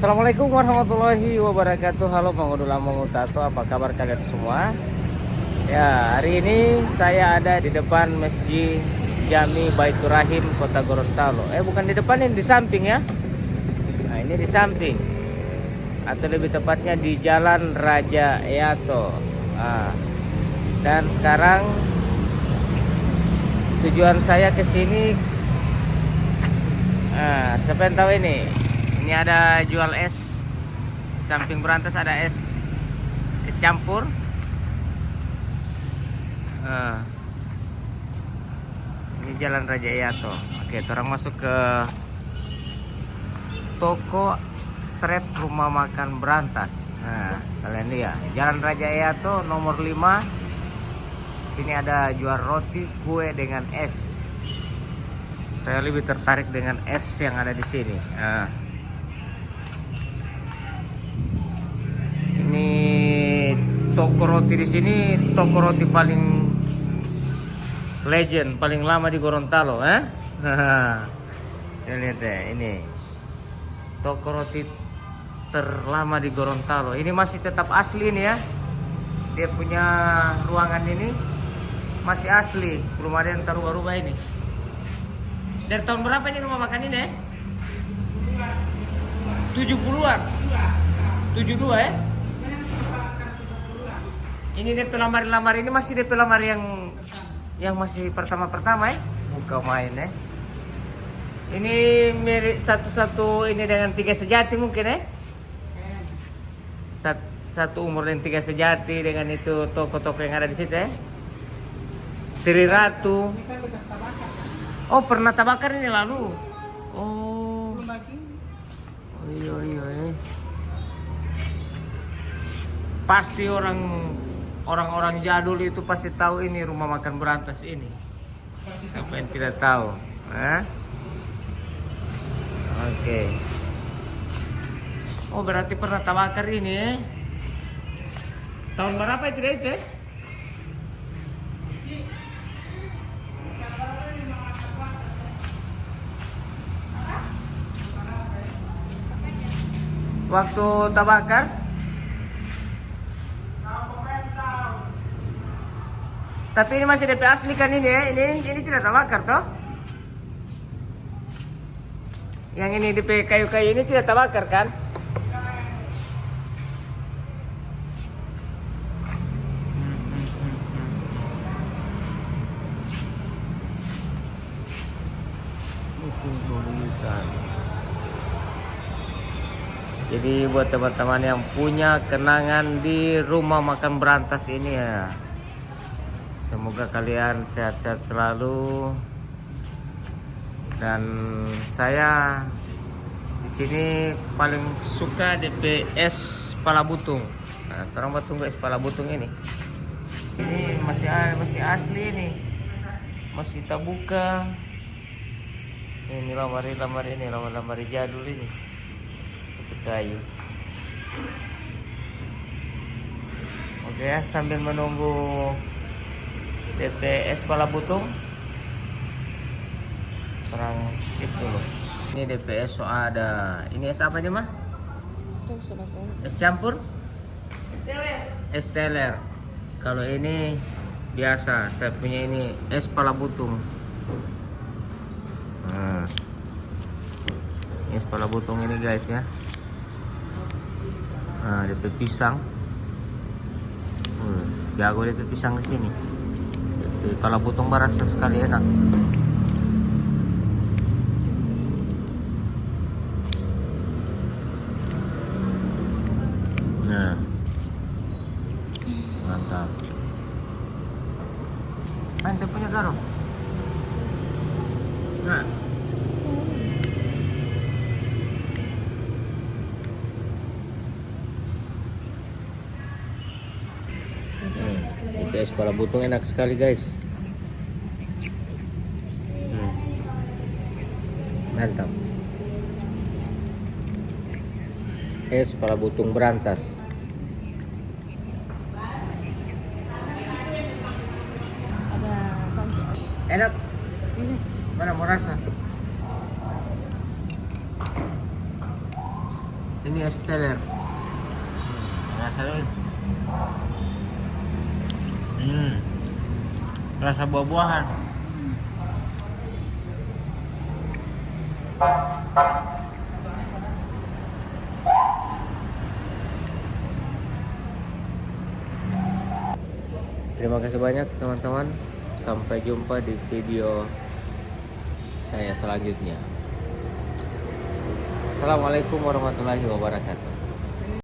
Assalamualaikum warahmatullahi wabarakatuh. Halo Mangudula Mangutato, apa kabar kalian semua? Ya, hari ini saya ada di depan Masjid Jami Baitur Rahim Kota Gorontalo. Bukan di depan, ini di samping ya. Nah, ini di samping. Atau lebih tepatnya di Jalan Raja Eyato. Dan sekarang tujuan saya ke sini. Siapa yang tahu ini? Ini ada jual es. Samping berantas ada es campur. Ini Jalan Raja Eyato. Oke, orang masuk ke toko street rumah makan berantas. Nah, kalian lihat Jalan Raja Eyato nomor 5. Sini ada jual roti, kue dengan es. Saya lebih tertarik dengan es yang ada di sini. Ini toko roti di sini, toko roti paling legend, paling lama di Gorontalo, Ini lihat deh, ini toko roti terlama di Gorontalo. Ini masih tetap asli nih ya. Dia punya ruangan ini masih asli, belum ada yang terubah-ubah ini. Dari tahun berapa ini rumah makan ini 70-an? 72 ya? Ini DP lamar ini masih DP lamar yang masih pertama ya? Buka main ya. Ini mirip satu ini dengan Tiga Sejati mungkin ya? Satu umur dengan Tiga Sejati dengan itu toko-toko yang ada di situ ya? Sri Ratu. Oh, pernah tabakar ini lalu. Oh. Iya. Pasti orang-orang jadul itu pasti tahu ini rumah makan berantas ini. Siapa yang tidak tahu? Oke. Oh, berarti pernah tabakar ini ya? Tahun berapa itu deh? Waktu tabakar? Tapi ini masih DP asli kan ini ya? Ini tidak tabakar toh? Yang ini DP kayu-kayu ini tidak tabakar kan? Musim pemilikan. Jadi buat teman-teman yang punya kenangan di rumah makan berantas ini ya, semoga kalian sehat-sehat selalu. Dan saya di sini paling suka DP es pala butung. Nah, orang tunggu es pala butung ini. Ini masih asli ini, masih tak buka. Ini lamari jadul ini. Kayu. Oke ya, sambil menunggu DPS pala butung, orang skip dulu. Ini DPS ada. Ini es apa nih mah? Es campur? Es teler. Kalau ini biasa, saya punya ini es pala butung. Ini es pala butung ini guys ya. DP pisang. Jago DP pisang di sini. DP pala butung berasa sekali enak. Nah, mantap. Mantap punya karo. Nah. Es pala butung enak sekali guys. Mantap. Es pala butung berantas. Enak. Mana mau rasa? Ini es teler. Rasanya rasa buah-buahan. Terima kasih banyak teman-teman. Sampai jumpa di video saya selanjutnya. Assalamualaikum warahmatullahi wabarakatuh.